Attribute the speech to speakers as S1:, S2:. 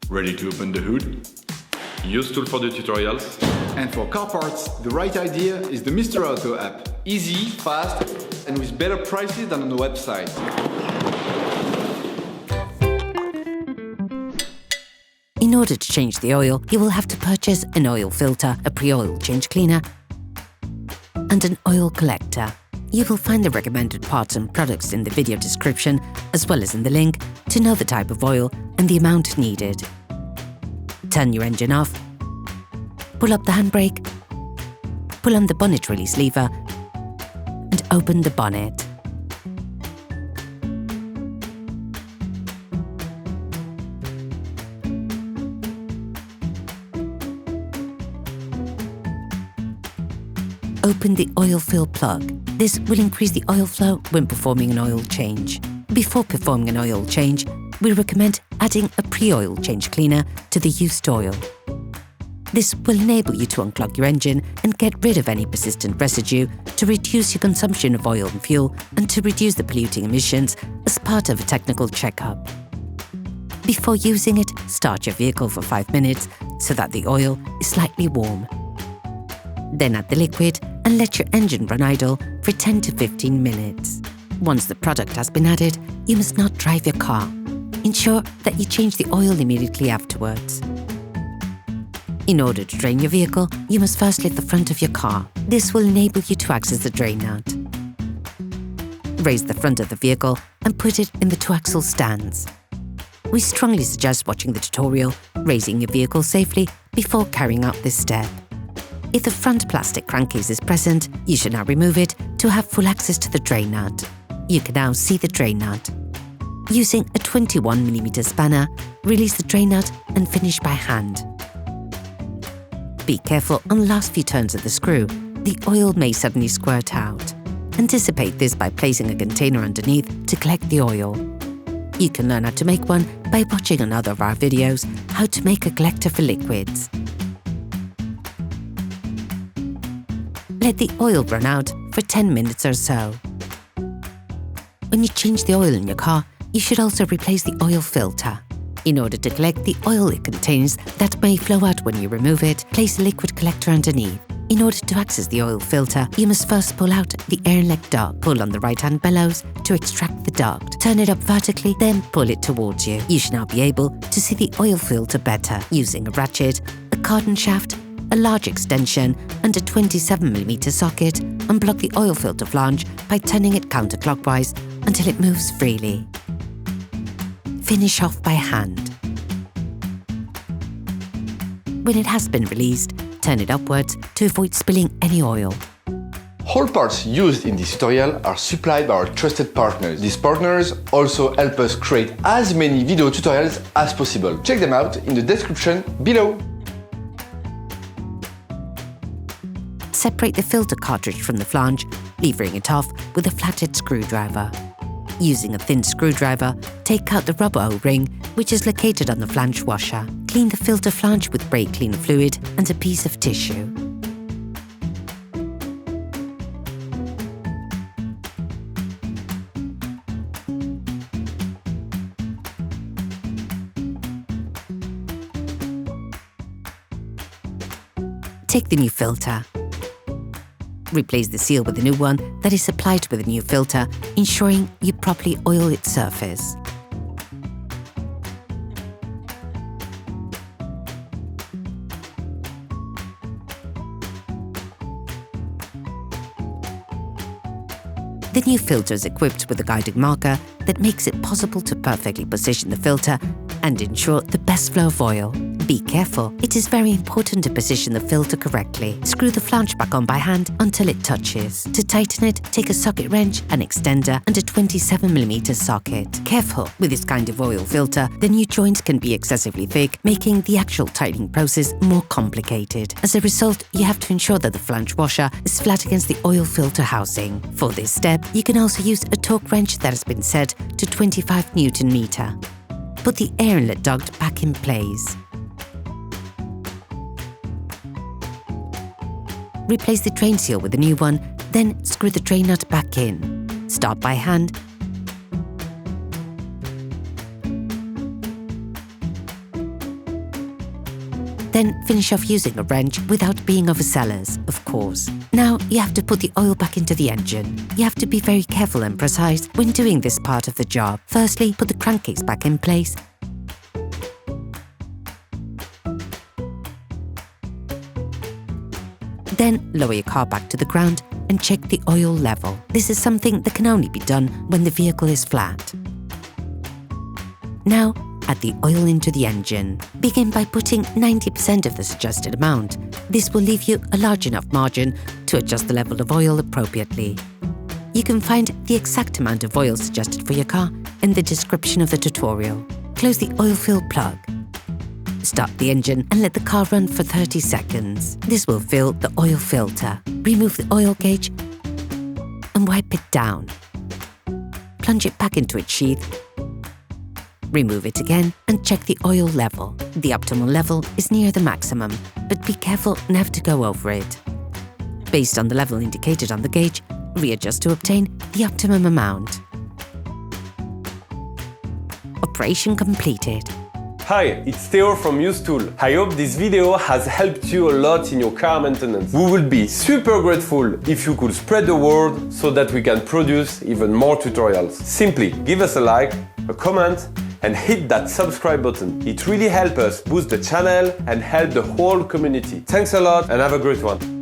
S1: Ready to open the hood? UseTool for the tutorials.
S2: And for car parts, the right idea is the Mr. Auto app. Easy, fast, and with better prices than on the website.
S3: In order to change the oil, you will have to purchase an oil filter, a pre-oil change cleaner, and an oil collector. You will find the recommended parts and products in the video description, as well as in the link, to know the type of oil and the amount needed. Turn your engine off, pull up the handbrake, pull on the bonnet release lever, and open the bonnet. Open the oil fill plug. This will increase the oil flow when performing an oil change. Before performing an oil change, we recommend adding a pre-oil change cleaner to the used oil. This will enable you to unclog your engine and get rid of any persistent residue to reduce your consumption of oil and fuel and to reduce the polluting emissions as part of a technical checkup. Before using it, start your vehicle for 5 minutes so that the oil is slightly warm. Then add the liquid and let your engine run idle for 10 to 15 minutes. Once the product has been added, you must not drive your car. Ensure that you change the oil immediately afterwards. In order to drain your vehicle, you must first lift the front of your car. This will enable you to access the drain nut. Raise the front of the vehicle and put it in the 2-axle stands. We strongly suggest watching the tutorial, raising your vehicle safely before carrying out this step. If the front plastic crankcase is present, you should now remove it to have full access to the drain nut. You can now see the drain nut. Using a 21mm spanner, release the drain nut and finish by hand. Be careful on the last few turns of the screw. The oil may suddenly squirt out. Anticipate this by placing a container underneath to collect the oil. You can learn how to make one by watching another of our videos, how to make a collector for liquids. Let the oil run out for 10 minutes or so. When you change the oil in your car, you should also replace the oil filter. In order to collect the oil it contains that may flow out when you remove it, place a liquid collector underneath. In order to access the oil filter, you must first pull out the air inlet duct. Pull on the right-hand bellows to extract the duct. Turn it up vertically, then pull it towards you. You should now be able to see the oil filter better. Using a ratchet, a cardan shaft, a large extension and a 27mm socket, unblock the oil filter flange by turning it counterclockwise until it moves freely. Finish off by hand. When it has been released, turn it upwards to avoid spilling any oil.
S4: All parts used in this tutorial are supplied by our trusted partners. These partners also help us create as many video tutorials as possible. Check them out in the description below.
S3: Separate the filter cartridge from the flange, levering it off with a flathead screwdriver. Using a thin screwdriver, take out the rubber O-ring, which is located on the flange washer. Clean the filter flange with brake cleaner fluid and a piece of tissue. Take the new filter. Replace the seal with a new one that is supplied with a new filter, ensuring you properly oil its surface. The new filter is equipped with a guiding marker that makes it possible to perfectly position the filter and ensure the best flow of oil. Be careful, it is very important to position the filter correctly. Screw the flange back on by hand until it touches. To tighten it, take a socket wrench, an extender and a 27mm socket. Careful, with this kind of oil filter, the new joints can be excessively thick, making the actual tightening process more complicated. As a result, you have to ensure that the flange washer is flat against the oil filter housing. For this step, you can also use a torque wrench that has been set to 25 Nm. Put the air inlet duct back in place. Replace the drain seal with a new one, then screw the drain nut back in. Start by hand. Then finish off using a wrench without being overzealous, of course. Now you have to put the oil back into the engine. You have to be very careful and precise when doing this part of the job. Firstly, put the crankcase back in place. Then lower your car back to the ground and check the oil level. This is something that can only be done when the vehicle is flat. Now, add the oil into the engine. Begin by putting 90% of the suggested amount. This will leave you a large enough margin to adjust the level of oil appropriately. You can find the exact amount of oil suggested for your car in the description of the tutorial. Close the oil fill plug. Start the engine and let the car run for 30 seconds. This will fill the oil filter. Remove the oil gauge and wipe it down. Plunge it back into its sheath. Remove it again and check the oil level. The optimal level is near the maximum, but be careful never to go over it. Based on the level indicated on the gauge, readjust to obtain the optimum amount. Operation completed.
S5: Hi, it's Theo from UseTool. I hope this video has helped you a lot in your car maintenance. We will be super grateful if you could spread the word so that we can produce even more tutorials. Simply give us a like, a comment, and hit that subscribe button. It really helps us boost the channel and help the whole community. Thanks a lot and have a great one.